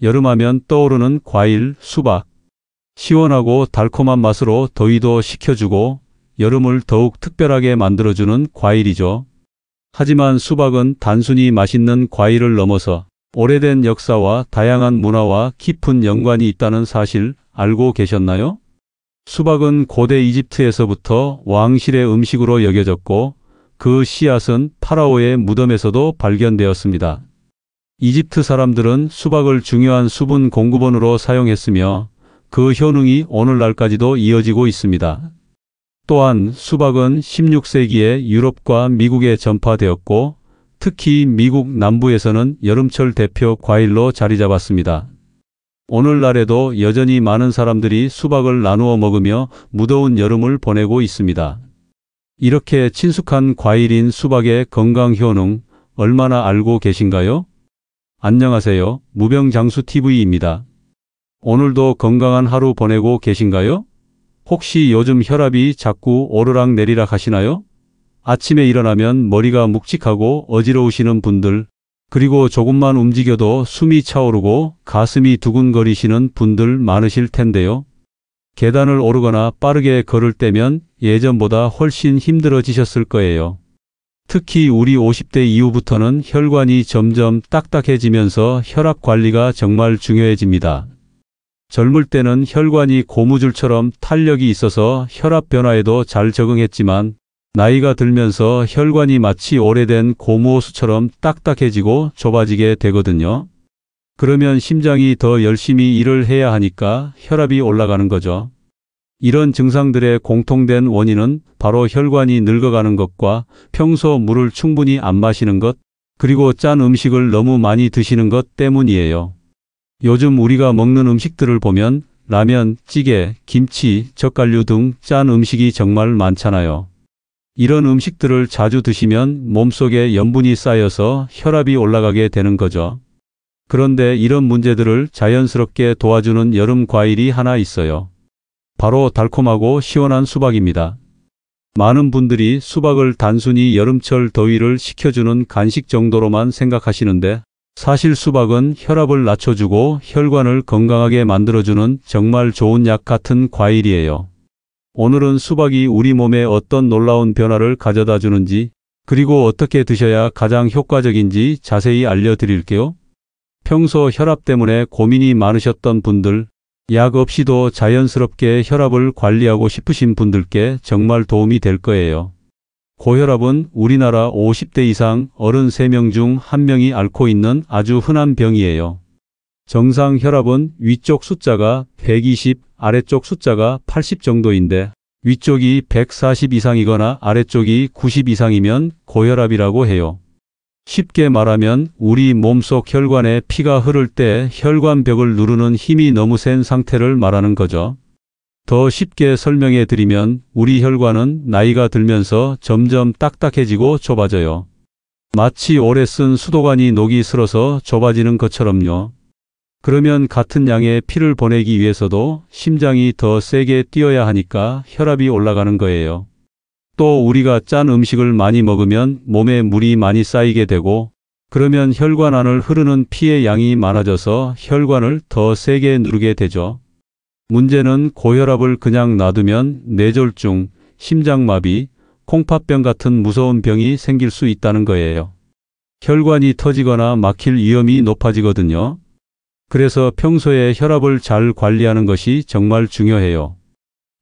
여름하면 떠오르는 과일, 수박. 시원하고 달콤한 맛으로 더위도 식혀주고 여름을 더욱 특별하게 만들어주는 과일이죠. 하지만 수박은 단순히 맛있는 과일을 넘어서 오래된 역사와 다양한 문화와 깊은 연관이 있다는 사실 알고 계셨나요? 수박은 고대 이집트에서부터 왕실의 음식으로 여겨졌고 그 씨앗은 파라오의 무덤에서도 발견되었습니다. 이집트 사람들은 수박을 중요한 수분 공급원으로 사용했으며 그 효능이 오늘날까지도 이어지고 있습니다. 또한 수박은 16세기에 유럽과 미국에 전파되었고 특히 미국 남부에서는 여름철 대표 과일로 자리 잡았습니다. 오늘날에도 여전히 많은 사람들이 수박을 나누어 먹으며 무더운 여름을 보내고 있습니다. 이렇게 친숙한 과일인 수박의 건강 효능 얼마나 알고 계신가요? 안녕하세요. 무병장수TV입니다. 오늘도 건강한 하루 보내고 계신가요? 혹시 요즘 혈압이 자꾸 오르락내리락 하시나요? 아침에 일어나면 머리가 묵직하고 어지러우시는 분들, 그리고 조금만 움직여도 숨이 차오르고 가슴이 두근거리시는 분들 많으실 텐데요. 계단을 오르거나 빠르게 걸을 때면 예전보다 훨씬 힘들어지셨을 거예요. 특히 우리 50대 이후부터는 혈관이 점점 딱딱해지면서 혈압 관리가 정말 중요해집니다. 젊을 때는 혈관이 고무줄처럼 탄력이 있어서 혈압 변화에도 잘 적응했지만 나이가 들면서 혈관이 마치 오래된 고무호수처럼 딱딱해지고 좁아지게 되거든요. 그러면 심장이 더 열심히 일을 해야 하니까 혈압이 올라가는 거죠. 이런 증상들의 공통된 원인은 바로 혈관이 늙어가는 것과 평소 물을 충분히 안 마시는 것, 그리고 짠 음식을 너무 많이 드시는 것 때문이에요. 요즘 우리가 먹는 음식들을 보면 라면, 찌개, 김치, 젓갈류 등 짠 음식이 정말 많잖아요. 이런 음식들을 자주 드시면 몸속에 염분이 쌓여서 혈압이 올라가게 되는 거죠. 그런데 이런 문제들을 자연스럽게 도와주는 여름 과일이 하나 있어요. 바로 달콤하고 시원한 수박입니다. 많은 분들이 수박을 단순히 여름철 더위를 식혀주는 간식 정도로만 생각하시는데 사실 수박은 혈압을 낮춰주고 혈관을 건강하게 만들어주는 정말 좋은 약 같은 과일이에요. 오늘은 수박이 우리 몸에 어떤 놀라운 변화를 가져다 주는지, 그리고 어떻게 드셔야 가장 효과적인지 자세히 알려드릴게요. 평소 혈압 때문에 고민이 많으셨던 분들, 약 없이도 자연스럽게 혈압을 관리하고 싶으신 분들께 정말 도움이 될 거예요. 고혈압은 우리나라 50대 이상 어른 3명 중 1명이 앓고 있는 아주 흔한 병이에요. 정상 혈압은 위쪽 숫자가 120, 아래쪽 숫자가 80 정도인데 위쪽이 140 이상이거나 아래쪽이 90 이상이면 고혈압이라고 해요. 쉽게 말하면 우리 몸속 혈관에 피가 흐를 때 혈관벽을 누르는 힘이 너무 센 상태를 말하는 거죠. 더 쉽게 설명해 드리면 우리 혈관은 나이가 들면서 점점 딱딱해지고 좁아져요. 마치 오래 쓴 수도관이 녹이 슬어서 좁아지는 것처럼요. 그러면 같은 양의 피를 보내기 위해서도 심장이 더 세게 뛰어야 하니까 혈압이 올라가는 거예요. 또 우리가 짠 음식을 많이 먹으면 몸에 물이 많이 쌓이게 되고 그러면 혈관 안을 흐르는 피의 양이 많아져서 혈관을 더 세게 누르게 되죠. 문제는 고혈압을 그냥 놔두면 뇌졸중, 심장마비, 콩팥병 같은 무서운 병이 생길 수 있다는 거예요. 혈관이 터지거나 막힐 위험이 높아지거든요. 그래서 평소에 혈압을 잘 관리하는 것이 정말 중요해요.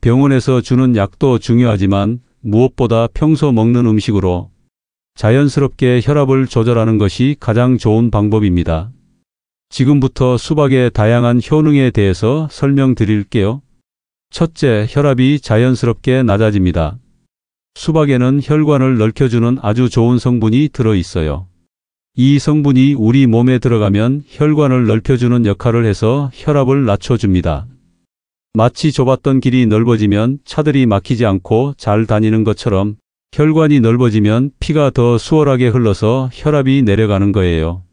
병원에서 주는 약도 중요하지만 무엇보다 평소 먹는 음식으로 자연스럽게 혈압을 조절하는 것이 가장 좋은 방법입니다. 지금부터 수박의 다양한 효능에 대해서 설명드릴게요. 첫째, 혈압이 자연스럽게 낮아집니다. 수박에는 혈관을 넓혀주는 아주 좋은 성분이 들어있어요. 이 성분이 우리 몸에 들어가면 혈관을 넓혀주는 역할을 해서 혈압을 낮춰줍니다. 마치 좁았던 길이 넓어지면 차들이 막히지 않고 잘 다니는 것처럼 혈관이 넓어지면 피가 더 수월하게 흘러서 혈압이 내려가는 거예요.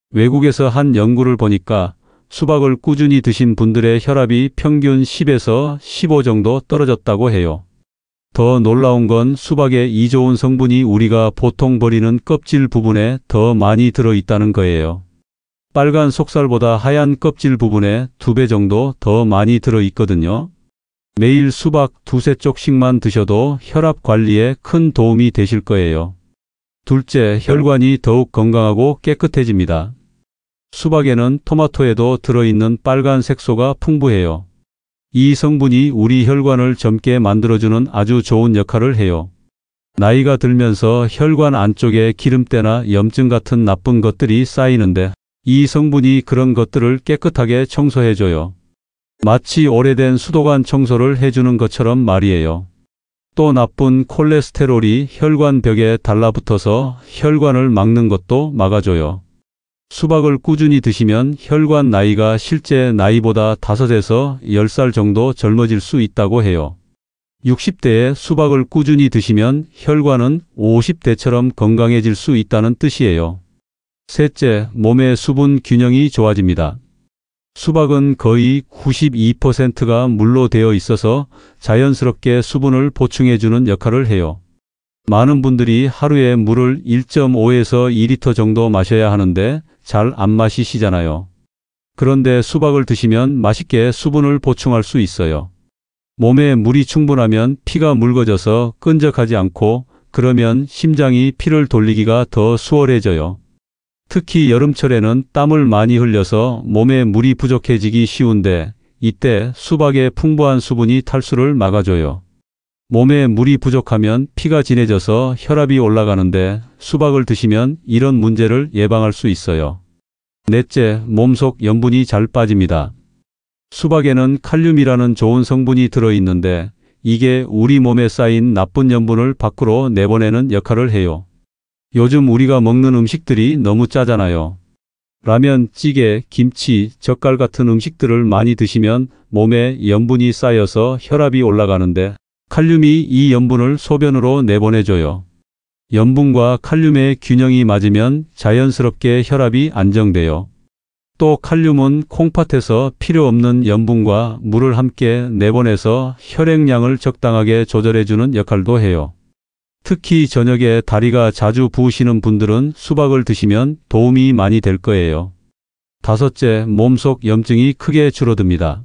외국에서 한 연구를 보니까 수박을 꾸준히 드신 분들의 혈압이 평균 10에서 15 정도 떨어졌다고 해요. 더 놀라운 건 수박에 이 좋은 성분이 우리가 보통 버리는 껍질 부분에 더 많이 들어있다는 거예요. 빨간 속살보다 하얀 껍질 부분에 2배 정도 더 많이 들어 있거든요. 매일 수박 2~3쪽씩만 드셔도 혈압 관리에 큰 도움이 되실 거예요. 둘째, 혈관이 더욱 건강하고 깨끗해집니다. 수박에는 토마토에도 들어있는 빨간 색소가 풍부해요. 이 성분이 우리 혈관을 젊게 만들어주는 아주 좋은 역할을 해요. 나이가 들면서 혈관 안쪽에 기름때나 염증 같은 나쁜 것들이 쌓이는데 이 성분이 그런 것들을 깨끗하게 청소해줘요. 마치 오래된 수도관 청소를 해주는 것처럼 말이에요. 또 나쁜 콜레스테롤이 혈관 벽에 달라붙어서 혈관을 막는 것도 막아줘요. 수박을 꾸준히 드시면 혈관 나이가 실제 나이보다 5에서 10살 정도 젊어질 수 있다고 해요. 60대에 수박을 꾸준히 드시면 혈관은 50대처럼 건강해질 수 있다는 뜻이에요. 셋째, 몸의 수분 균형이 좋아집니다. 수박은 거의 92%가 물로 되어 있어서 자연스럽게 수분을 보충해주는 역할을 해요. 많은 분들이 하루에 물을 1.5에서 2리터 정도 마셔야 하는데 잘 안 마시시잖아요. 그런데 수박을 드시면 맛있게 수분을 보충할 수 있어요. 몸에 물이 충분하면 피가 묽어져서 끈적하지 않고 그러면 심장이 피를 돌리기가 더 수월해져요. 특히 여름철에는 땀을 많이 흘려서 몸에 물이 부족해지기 쉬운데 이때 수박의 풍부한 수분이 탈수를 막아줘요. 몸에 물이 부족하면 피가 진해져서 혈압이 올라가는데 수박을 드시면 이런 문제를 예방할 수 있어요. 넷째, 몸속 염분이 잘 빠집니다. 수박에는 칼륨이라는 좋은 성분이 들어있는데 이게 우리 몸에 쌓인 나쁜 염분을 밖으로 내보내는 역할을 해요. 요즘 우리가 먹는 음식들이 너무 짜잖아요. 라면, 찌개, 김치, 젓갈 같은 음식들을 많이 드시면 몸에 염분이 쌓여서 혈압이 올라가는데 칼륨이 이 염분을 소변으로 내보내줘요. 염분과 칼륨의 균형이 맞으면 자연스럽게 혈압이 안정돼요. 또 칼륨은 콩팥에서 필요 없는 염분과 물을 함께 내보내서 혈액량을 적당하게 조절해주는 역할도 해요. 특히 저녁에 다리가 자주 부으시는 분들은 수박을 드시면 도움이 많이 될 거예요. 다섯째, 몸속 염증이 크게 줄어듭니다.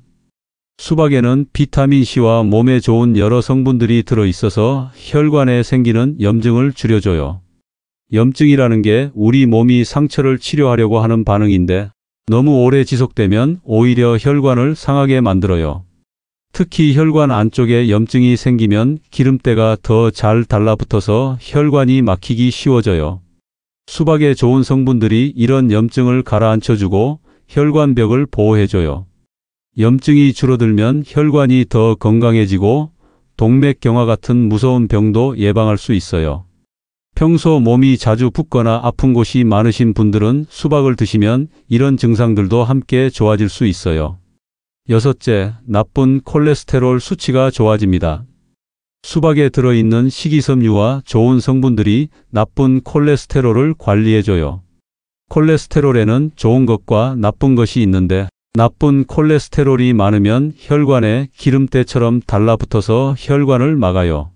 수박에는 비타민C와 몸에 좋은 여러 성분들이 들어있어서 혈관에 생기는 염증을 줄여줘요. 염증이라는 게 우리 몸이 상처를 치료하려고 하는 반응인데 너무 오래 지속되면 오히려 혈관을 상하게 만들어요. 특히 혈관 안쪽에 염증이 생기면 기름때가 더 잘 달라붙어서 혈관이 막히기 쉬워져요. 수박에 좋은 성분들이 이런 염증을 가라앉혀주고 혈관벽을 보호해줘요. 염증이 줄어들면 혈관이 더 건강해지고 동맥경화 같은 무서운 병도 예방할 수 있어요. 평소 몸이 자주 붓거나 아픈 곳이 많으신 분들은 수박을 드시면 이런 증상들도 함께 좋아질 수 있어요. 여섯째, 나쁜 콜레스테롤 수치가 좋아집니다. 수박에 들어있는 식이섬유와 좋은 성분들이 나쁜 콜레스테롤을 관리해줘요. 콜레스테롤에는 좋은 것과 나쁜 것이 있는데 나쁜 콜레스테롤이 많으면 혈관에 기름때처럼 달라붙어서 혈관을 막아요.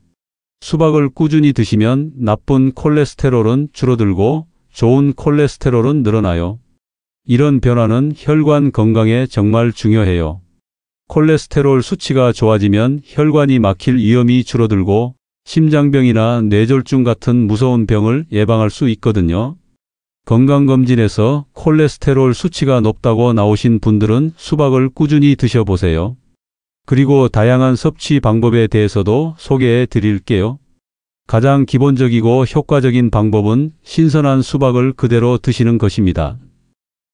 수박을 꾸준히 드시면 나쁜 콜레스테롤은 줄어들고 좋은 콜레스테롤은 늘어나요. 이런 변화는 혈관 건강에 정말 중요해요. 콜레스테롤 수치가 좋아지면 혈관이 막힐 위험이 줄어들고 심장병이나 뇌졸중 같은 무서운 병을 예방할 수 있거든요. 건강검진에서 콜레스테롤 수치가 높다고 나오신 분들은 수박을 꾸준히 드셔보세요. 그리고 다양한 섭취 방법에 대해서도 소개해 드릴게요. 가장 기본적이고 효과적인 방법은 신선한 수박을 그대로 드시는 것입니다.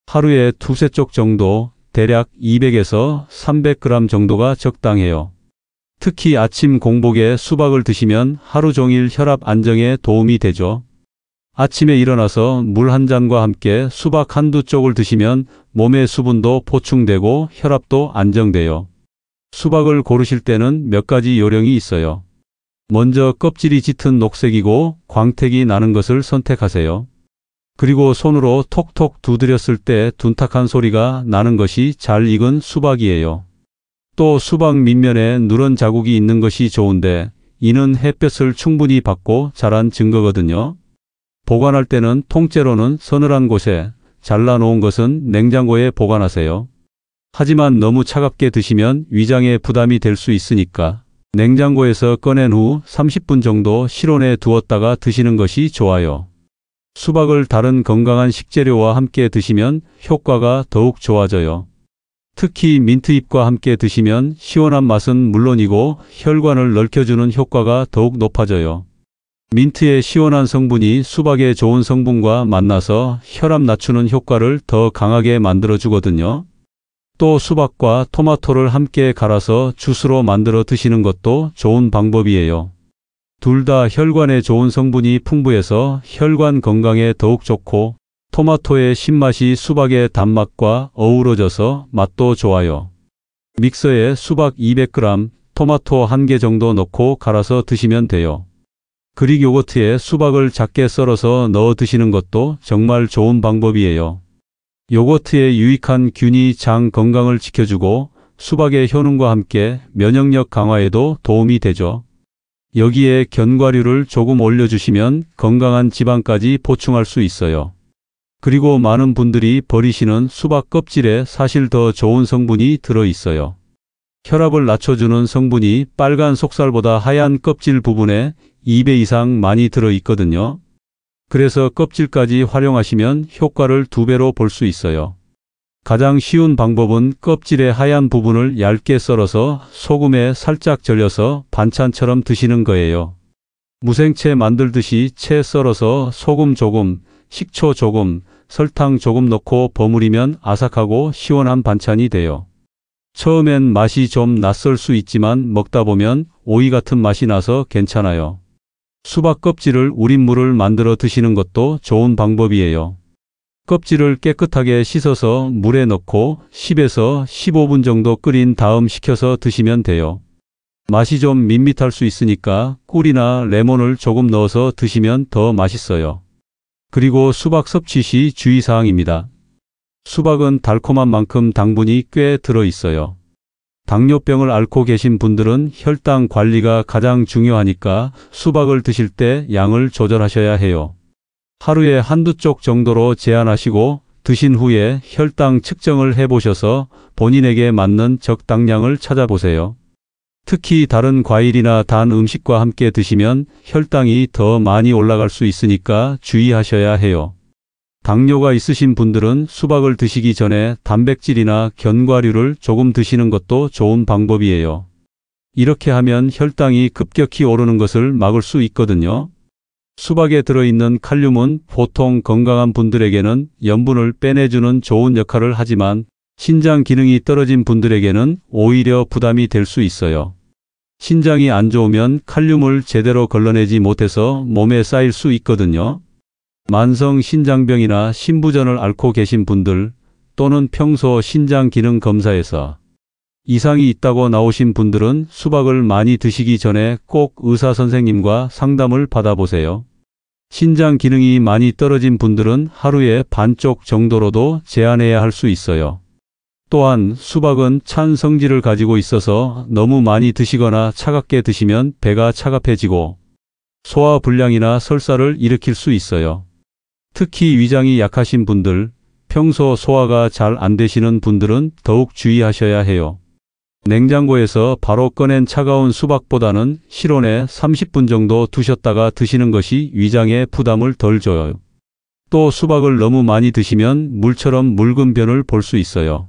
하루에 2~3쪽 정도, 대략 200에서 300g 정도가 적당해요. 특히 아침 공복에 수박을 드시면 하루 종일 혈압 안정에 도움이 되죠. 아침에 일어나서 물 한 잔과 함께 수박 한두 쪽을 드시면 몸의 수분도 보충되고 혈압도 안정돼요. 수박을 고르실 때는 몇 가지 요령이 있어요. 먼저 껍질이 짙은 녹색이고 광택이 나는 것을 선택하세요. 그리고 손으로 톡톡 두드렸을 때 둔탁한 소리가 나는 것이 잘 익은 수박이에요. 또 수박 밑면에 누런 자국이 있는 것이 좋은데 이는 햇볕을 충분히 받고 자란 증거거든요. 보관할 때는 통째로는 서늘한 곳에, 잘라놓은 것은 냉장고에 보관하세요. 하지만 너무 차갑게 드시면 위장에 부담이 될 수 있으니까 냉장고에서 꺼낸 후 30분 정도 실온에 두었다가 드시는 것이 좋아요. 수박을 다른 건강한 식재료와 함께 드시면 효과가 더욱 좋아져요. 특히 민트잎과 함께 드시면 시원한 맛은 물론이고 혈관을 넓혀주는 효과가 더욱 높아져요. 민트의 시원한 성분이 수박의 좋은 성분과 만나서 혈압 낮추는 효과를 더 강하게 만들어주거든요. 또 수박과 토마토를 함께 갈아서 주스로 만들어 드시는 것도 좋은 방법이에요. 둘 다 혈관에 좋은 성분이 풍부해서 혈관 건강에 더욱 좋고 토마토의 신맛이 수박의 단맛과 어우러져서 맛도 좋아요. 믹서에 수박 200g, 토마토 1개 정도 넣고 갈아서 드시면 돼요. 그릭 요거트에 수박을 작게 썰어서 넣어 드시는 것도 정말 좋은 방법이에요. 요거트의 유익한 균이 장 건강을 지켜주고 수박의 효능과 함께 면역력 강화에도 도움이 되죠. 여기에 견과류를 조금 올려주시면 건강한 지방까지 보충할 수 있어요. 그리고 많은 분들이 버리시는 수박 껍질에 사실 더 좋은 성분이 들어 있어요. 혈압을 낮춰주는 성분이 빨간 속살보다 하얀 껍질 부분에 2배 이상 많이 들어 있거든요. 그래서 껍질까지 활용하시면 효과를 2배로 볼 수 있어요. 가장 쉬운 방법은 껍질의 하얀 부분을 얇게 썰어서 소금에 살짝 절여서 반찬처럼 드시는 거예요. 무생채 만들듯이 채 썰어서 소금 조금, 식초 조금, 설탕 조금 넣고 버무리면 아삭하고 시원한 반찬이 돼요. 처음엔 맛이 좀 낯설 수 있지만 먹다 보면 오이 같은 맛이 나서 괜찮아요. 수박 껍질을 우린 물을 만들어 드시는 것도 좋은 방법이에요. 껍질을 깨끗하게 씻어서 물에 넣고 10에서 15분 정도 끓인 다음 식혀서 드시면 돼요. 맛이 좀 밋밋할 수 있으니까 꿀이나 레몬을 조금 넣어서 드시면 더 맛있어요. 그리고 수박 섭취 시 주의사항입니다. 수박은 달콤한 만큼 당분이 꽤 들어 있어요. 당뇨병을 앓고 계신 분들은 혈당 관리가 가장 중요하니까 수박을 드실 때 양을 조절하셔야 해요. 하루에 한두 쪽 정도로 제한하시고 드신 후에 혈당 측정을 해보셔서 본인에게 맞는 적당량을 찾아보세요. 특히 다른 과일이나 단 음식과 함께 드시면 혈당이 더 많이 올라갈 수 있으니까 주의하셔야 해요. 당뇨가 있으신 분들은 수박을 드시기 전에 단백질이나 견과류를 조금 드시는 것도 좋은 방법이에요. 이렇게 하면 혈당이 급격히 오르는 것을 막을 수 있거든요. 수박에 들어있는 칼륨은 보통 건강한 분들에게는 염분을 빼내주는 좋은 역할을 하지만 신장 기능이 떨어진 분들에게는 오히려 부담이 될 수 있어요. 신장이 안 좋으면 칼륨을 제대로 걸러내지 못해서 몸에 쌓일 수 있거든요. 만성 신장병이나 신부전을 앓고 계신 분들 또는 평소 신장 기능 검사에서 이상이 있다고 나오신 분들은 수박을 많이 드시기 전에 꼭 의사 선생님과 상담을 받아보세요. 신장 기능이 많이 떨어진 분들은 하루에 반쪽 정도로도 제한해야 할 수 있어요. 또한 수박은 찬 성질을 가지고 있어서 너무 많이 드시거나 차갑게 드시면 배가 차갑해지고 소화불량이나 설사를 일으킬 수 있어요. 특히 위장이 약하신 분들, 평소 소화가 잘 안 되시는 분들은 더욱 주의하셔야 해요. 냉장고에서 바로 꺼낸 차가운 수박보다는 실온에 30분 정도 두셨다가 드시는 것이 위장에 부담을 덜 줘요. 또 수박을 너무 많이 드시면 물처럼 묽은 변을 볼 수 있어요.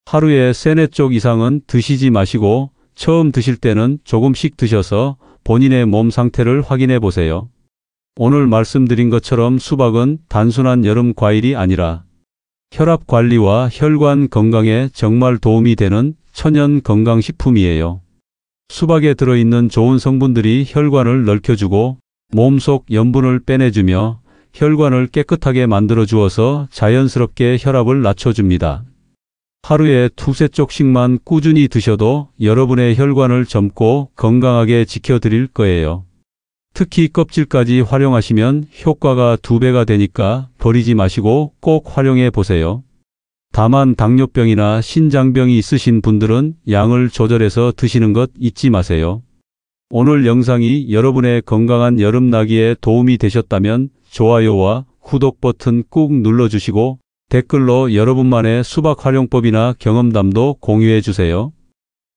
하루에 3-4쪽 이상은 드시지 마시고 처음 드실 때는 조금씩 드셔서 본인의 몸 상태를 확인해 보세요. 오늘 말씀드린 것처럼 수박은 단순한 여름 과일이 아니라 혈압 관리와 혈관 건강에 정말 도움이 되는 천연 건강식품이에요. 수박에 들어있는 좋은 성분들이 혈관을 넓혀주고 몸속 염분을 빼내주며 혈관을 깨끗하게 만들어 주어서 자연스럽게 혈압을 낮춰줍니다. 하루에 2-3쪽씩만 꾸준히 드셔도 여러분의 혈관을 젊고 건강하게 지켜드릴 거예요. 특히 껍질까지 활용하시면 효과가 2배가 되니까 버리지 마시고 꼭 활용해 보세요. 다만 당뇨병이나 신장병이 있으신 분들은 양을 조절해서 드시는 것 잊지 마세요. 오늘 영상이 여러분의 건강한 여름나기에 도움이 되셨다면 좋아요와 구독 버튼 꾹 눌러주시고 댓글로 여러분만의 수박 활용법이나 경험담도 공유해 주세요.